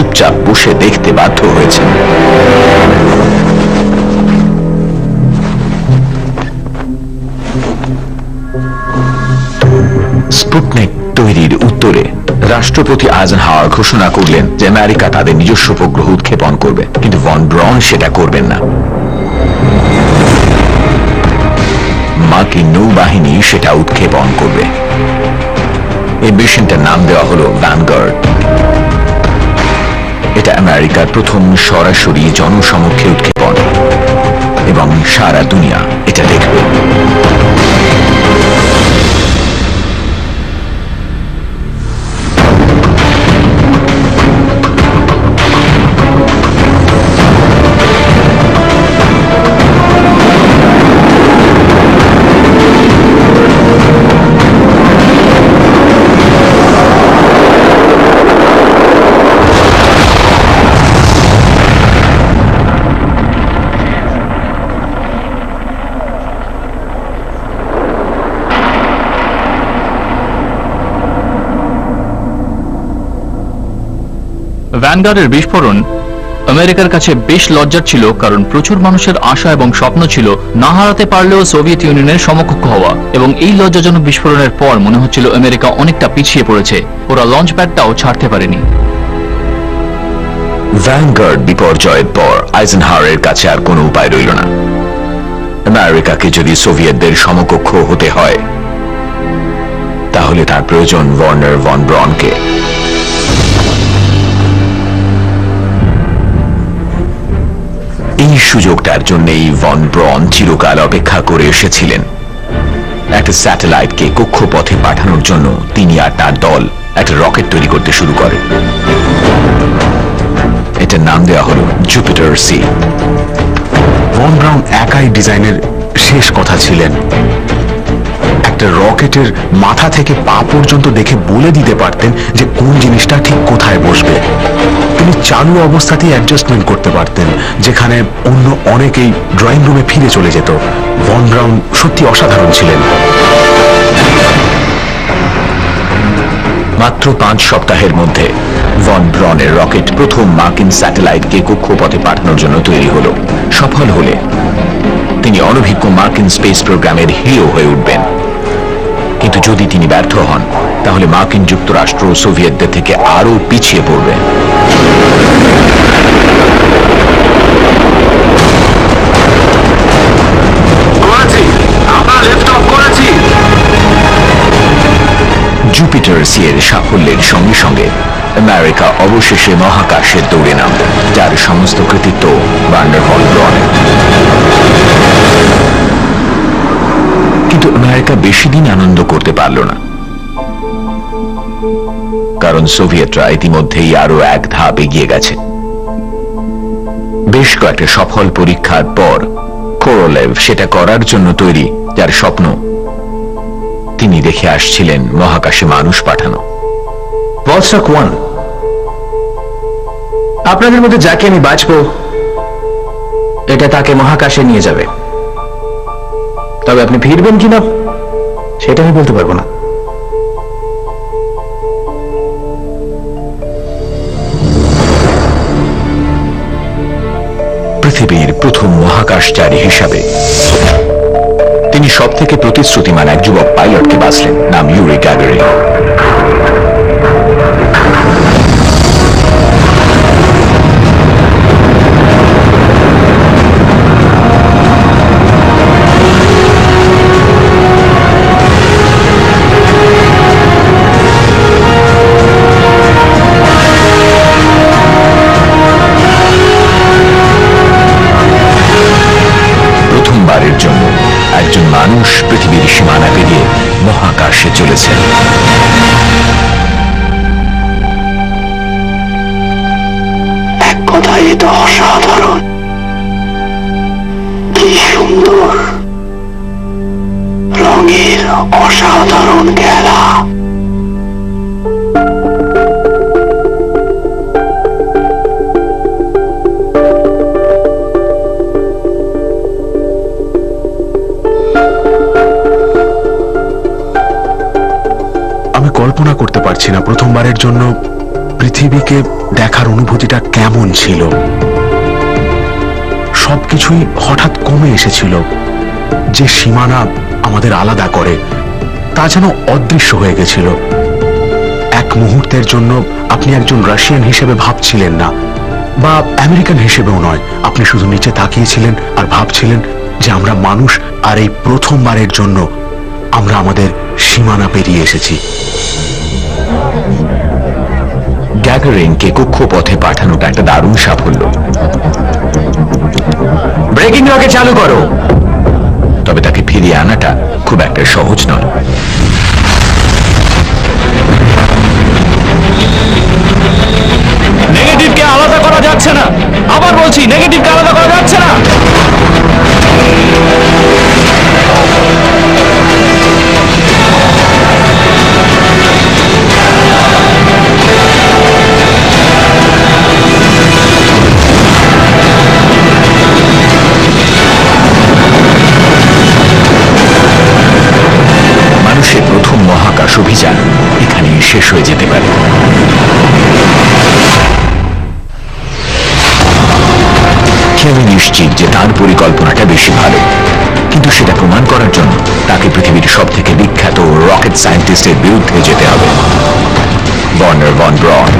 চুপচাপ বসে দেখতে বাধ্য হয়েছেন। স্পুটনিক তৈরির উত্তরে রাষ্ট্রপতি আইজেনহাওয়ার ঘোষণা করলেন যে আমেরিকা তাদের নিজস্ব উপগ্রহ উৎক্ষেপণ করবে, কিন্তু ভন ব্রাউন সেটা করবেন না। মার্কিন নৌবাহিনী সেটা উৎক্ষেপণ করবে। এই মিশনটার নাম দেওয়া হলো ভ্যানগার্ড। এটা আমেরিকার প্রথম সরাসরি জনসমক্ষে উৎক্ষেপণ, এবং সারা দুনিয়া এটা দেখবে। ভ্যানগার্ডের বিস্ফোরণ আমেরিকার কাছে বেশ লজ্জার ছিল, কারণ প্রচুর মানুষের আশা এবং স্বপ্ন ছিল না হারাতে পারলেও সোভিয়েত ইউনিয়নের সমকক্ষ হওয়া, এবং এই লজ্জাজনক বিস্ফোরণের পর মনে হচ্ছিল আমেরিকা অনেকটা পিছিয়ে পড়েছে। ওরা লঞ্চ প্যাডটাও ছাড়তে পারেনি। ভ্যানগার্ড বিপর্যয়ের পর আইজেনহাওয়ারের কাছে আর কোনো উপায় রইল না। আমেরিকাকে যদি সোভিয়েতদের সমকক্ষ হতে হয়, তাহলে তার প্রয়োজন ওয়ার্নার ভন ব্রাউনকে। এই সুযোগটার জন্যই ভন ব্রাউন চিরকাল অপেক্ষা করে এসেছিলেন। একটা স্যাটেলাইটকে কক্ষপথে পাঠানোর জন্য তিনি আর তার দল একটা রকেট তৈরি করতে শুরু করে। এটার নাম দেওয়া হলো জুপিটার সি। ভন ব্রাউন একাই ডিজাইনের শেষ কথা ছিলেন। একটা রকেটের মাথা থেকে পা পর্যন্ত দেখে বলে দিতে পারতেন যে কোন জিনিসটা ঠিক কোথায় বসবে। তিনি চালু অবস্থাতেই অ্যাডজাস্টমেন্ট করতে পারতেন, যেখানে অন্য অনেকেই ড্রয়িং রুমে ফিরে চলে যেত। ভন ব্রাউন সত্যি অসাধারণ ছিলেন। মাত্র 5 সপ্তাহের মধ্যে ভন ব্রাউনের রকেট প্রথম মার্কিন স্যাটেলাইটকে কক্ষপথে পাঠানোর জন্য তৈরি হলো। সফল হলে তিনি অনভিজ্ঞ মার্কিন স্পেস প্রোগ্রামের হিরো হয়ে উঠবেন। কিন্তু যদি তিনি ব্যর্থ হন, তাহলে মার্কিন যুক্তরাষ্ট্র সোভিয়েতদের থেকে আরো পিছিয়ে পড়বে। জুপিটার সি এর সাফল্যের সঙ্গে সঙ্গে আমেরিকা অবশেষে মহাকাশের দৌড়ে নামবে, যার সমস্ত কৃতিত্ব ওয়ার্নার ভন ব্রাউনের। কিন্তু আমেরিকা বেশি দিন আনন্দ করতে পারল না, কারণ সোভিয়েতরা ইতিমধ্যেই আরো এক ধাপ এগিয়ে গেছে। বেশ কয়েকটা সফল পরীক্ষার পর কোরোলেভ সেটা করার জন্য তৈরি, যার স্বপ্ন তিনি দেখে আসছিলেন মহাকাশে মানুষ পাঠানো। ভলস্টক 1, আপনাদের মধ্যে যাকে আমি বাঁচবো, এটা তাকে মহাকাশে নিয়ে যাবে। তবে আপনি ফিরবেন কিনা সেটা আমি বলতে পারবো না। পৃথিবীর প্রথম মহাকাশচারী হিসাবে তিনি সবথেকে প্রতিশ্রুতিমান এক যুবক পাইলটকে বাছলেন, নাম ইউরি গ্যাগারিন। প্রথমবারের জন্য একজন মানুষ পৃথিবীর সীমানা পেরিয়ে মহাকাশে চলেছেন। এক কথায় এটা অসাধারণ, কি সুন্দর রঙের অসাধারণ খেলা। কল্পনা করতে পারছি না প্রথমবারের জন্য পৃথিবীকে দেখার অনুভূতিটা কেমন ছিল। সবকিছুই হঠাৎ কমে এসেছিল। যে সীমানা আমাদের আলাদা করে তা যেন অদৃশ্য হয়ে গেছিল। এক মুহূর্তের জন্য আপনি একজন রাশিয়ান হিসেবে ভাবছিলেন না, বা আমেরিকান হিসেবেও নয়। আপনি শুধু নিচে তাকিয়েছিলেন আর ভাবছিলেন যে আমরা মানুষ, আর এই প্রথমবারের জন্য আমরা আমাদের সীমানা পেরিয়ে এসেছি। গ্যাগারিনকে কক্ষপথে পাঠানোটা একটা দারুণ সাফল্য। ব্রেকিং রকেট চালু করো। তবে তাকে ফিরিয়ে আনাটা খুব একটা সহজ নয়। নেগেটিভকে আলাদা করা যাচ্ছে না। আবার বলছি, নেগেটিভকে আলাদা করা যাচ্ছে না। মানুষের প্রথম মহাকাশ অভিযান এখানেই শেষ হয়ে যেতে পারে। কেউ নিশ্চিত যে তার পরিকল্পনাটা বেশি ভালো, কিন্তু সেটা প্রমাণ করার জন্য তাকে পৃথিবীর সব থেকে বিখ্যাত রকেট সায়েন্টিস্টের বিরুদ্ধে যেতে হবে। Wernher von ব্রন।